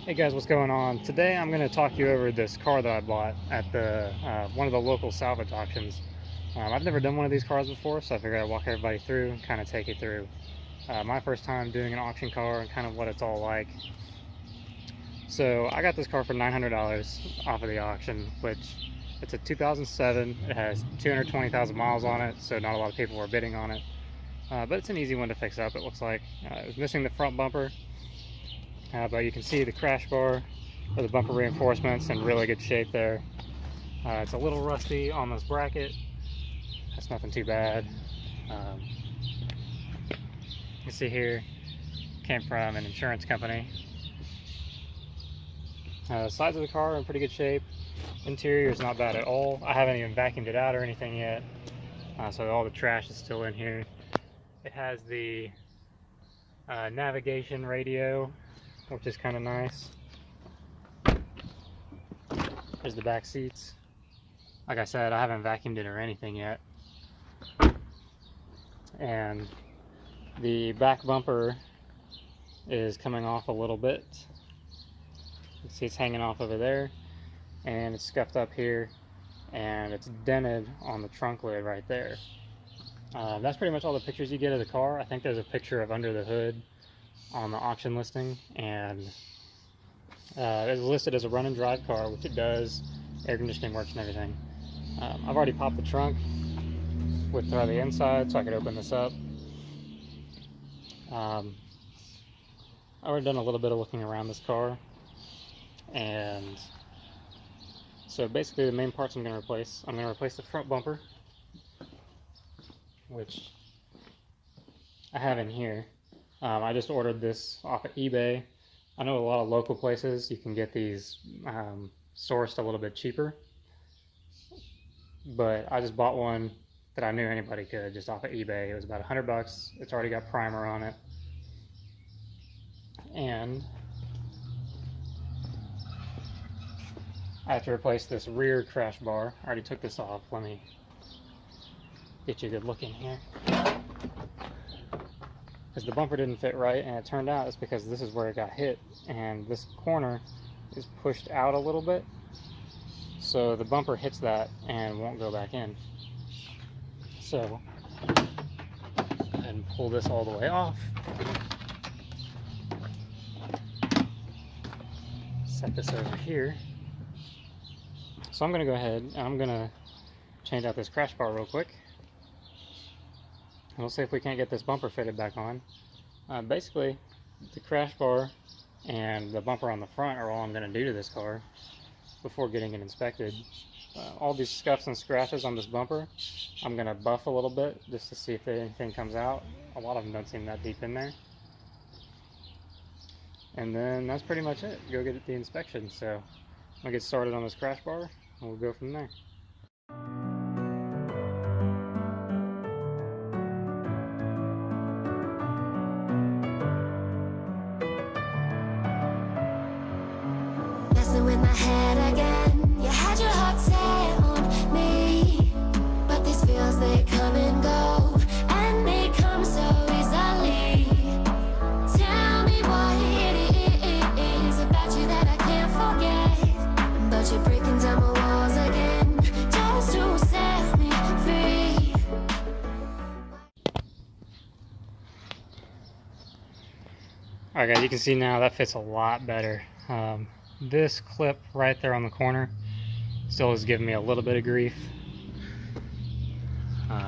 Hey guys, what's going on? Today I'm going to talk you over this car that I bought at the one of the local salvage auctions. I've never done one of these cars before, so I figured I'd walk everybody through and kind of take you through my first time doing an auction car and kind of what it's all like. So I got this car for $900 off of the auction, which it's a 2007. It has 220,000 miles on it, so not a lot of people were bidding on it. But it's an easy one to fix up, it looks like. It was missing the front bumper. But you can see the crash bar or the bumper reinforcements in really good shape there. It's a little rusty on this bracket. That's nothing too bad. You can see here, came from an insurance company. Sides of the car are in pretty good shape. Interior is not bad at all. I haven't even vacuumed it out or anything yet. So all the trash is still in here. It has the navigation radio, which is kind of nice. There's the back seats. Like I said, I haven't vacuumed it or anything yet. And the back bumper is coming off a little bit. You can see it's hanging off over there, and it's scuffed up here, and it's dented on the trunk lid right there. That's pretty much all the pictures you get of the car. I think there's a picture of under the hood on the auction listing, and it's listed as a run and drive car, which it does. Air conditioning works and everything. I've already popped the trunk with the inside so I could open this up. I've already done a little bit of looking around this car, and so basically the main parts I'm going to replace the front bumper, which I have in here. I just ordered this off of eBay. I know a lot of local places you can get these sourced a little bit cheaper, but I just bought one that I knew anybody could just off of eBay. It was about $100. It's already got primer on it, and I have to replace this rear crash bar. I already took this off. Let me get you a good look in here, because the bumper didn't fit right, and it turned out it's because this is where it got hit, and this corner is pushed out a little bit, so the bumper hits that and won't go back in. So go ahead and pull this all the way off. Set this over here. So I'm going to go ahead and I'm going to change out this crash bar real quick. We'll see if we can't get this bumper fitted back on. Basically, the crash bar and the bumper on the front are all I'm going to do to this car before getting it inspected. All these scuffs and scratches on this bumper, I'm going to buff a little bit just to see if anything comes out. A lot of them don't seem that deep in there. And then that's pretty much it. Go get the inspection. So I'm going to get started on this crash bar, and we'll go from there. Messing with my head again. You had your heart set on me, but these feels, they come and go, and they come so easily. Tell me what it is about you that I can't forget, but you're breaking down my walls again just to set me free. Alright guys, you can see now that fits a lot better. This clip right there on the corner still is giving me a little bit of grief.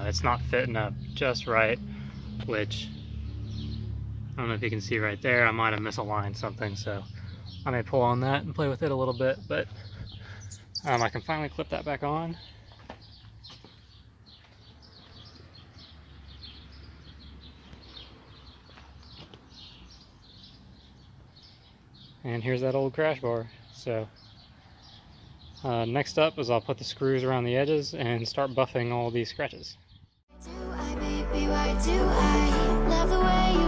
It's not fitting up just right, which I don't know if you can see right there. I might have misaligned something, so I may pull on that and play with it a little bit, but I can finally clip that back on. And here's that old crash bar. So next up is I'll put the screws around the edges and start buffing all these scratches. Do I, baby, why do I love the way you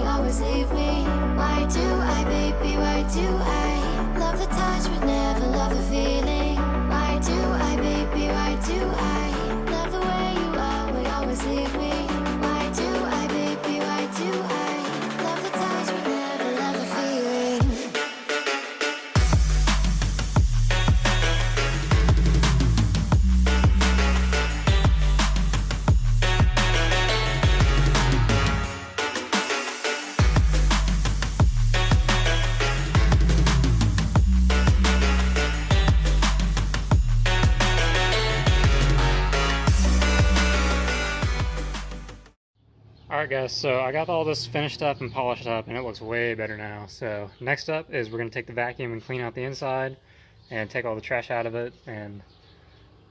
always leave me? Why do I, baby, why do I love the touch but never love the feeling? Why do I, baby, why do I love the way you always leave me? Why do I, baby, why do I love the touch but never love the feeling? Alright guys, so I got all this finished up and polished up and it looks way better now. So next up is we're going to take the vacuum and clean out the inside and take all the trash out of it, and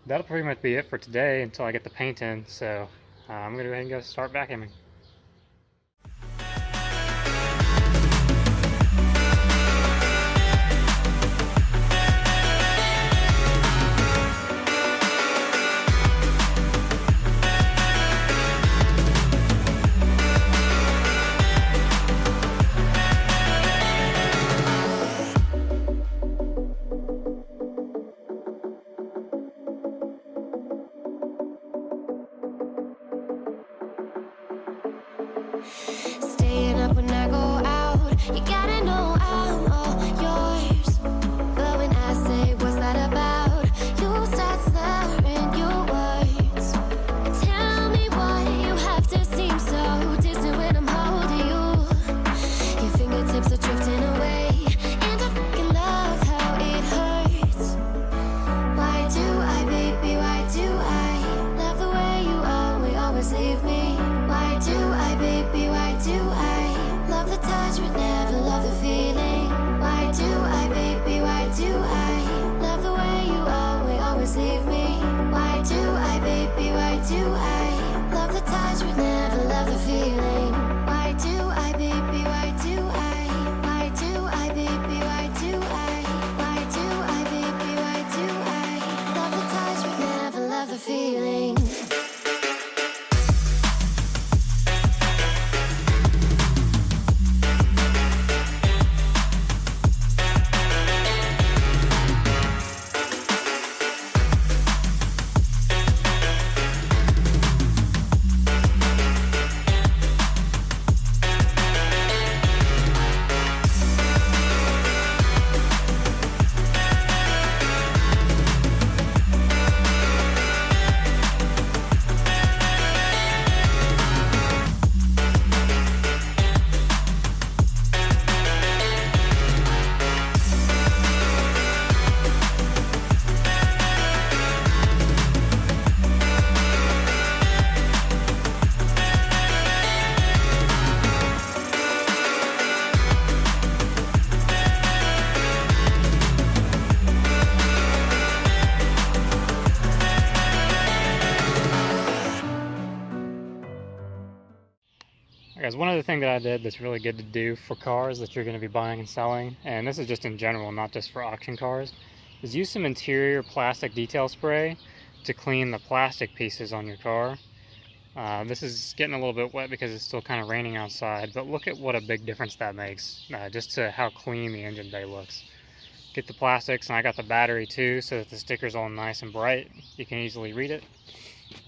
that'll pretty much be it for today until I get the paint in. So I'm going to go ahead and go start vacuuming. Staying up when I go out, you gotta know I'm all yours. But when I say what's that about, you start slurring your words. Tell me why you have to seem so distant when I'm holding you. Your fingertips are drifting away, and I fucking love how it hurts. Why do I, baby, why do I love the way you always leave me? Why do I, baby, why do I love the touch but never love the feeling? Why do I, baby, why do I love the way you always leave me? Why do I, baby, why do I love the touch but never love the feeling? Why do I, baby, why do why do I, baby, why do why do I, baby, why do I love the touch but never love the feeling? Guys, one other thing that I did that's really good to do for cars that you're going to be buying and selling, and this is just in general, not just for auction cars, is use some interior plastic detail spray to clean the plastic pieces on your car. This is getting a little bit wet because it's still kind of raining outside, but look at what a big difference that makes, just to how clean the engine bay looks. Get the plastics, and I got the battery too, so that the sticker's all nice and bright. You can easily read it.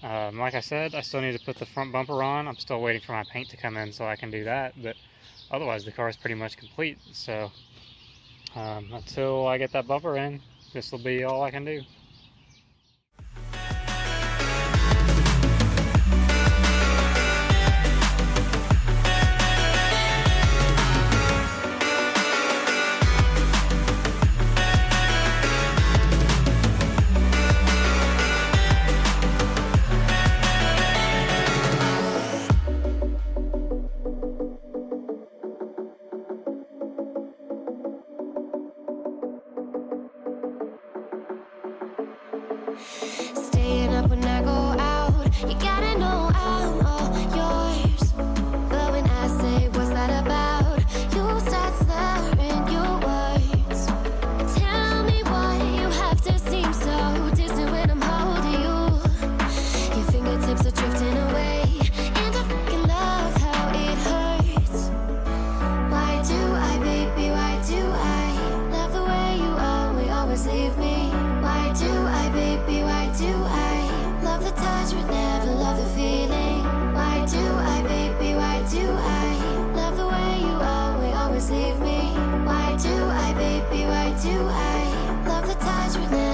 Like I said, I still need to put the front bumper on. I'm still waiting for my paint to come in so I can do that, but otherwise the car is pretty much complete. So until I get that bumper in, this will be all I can do. Staying up when I go out, you gotta know I'm all yours. But when I say what's that about, you start slurring your words. Tell me why you have to seem so distant when I'm holding you. Your fingertips are drifting away, and I fucking love how it hurts. Why do I, baby, why do I love the way you always leave me? Why do I, baby, why do I love the touch but never love the feeling? Why do I, baby, why do I love the way you always leave me? Why do I, baby, why do I love the touch but never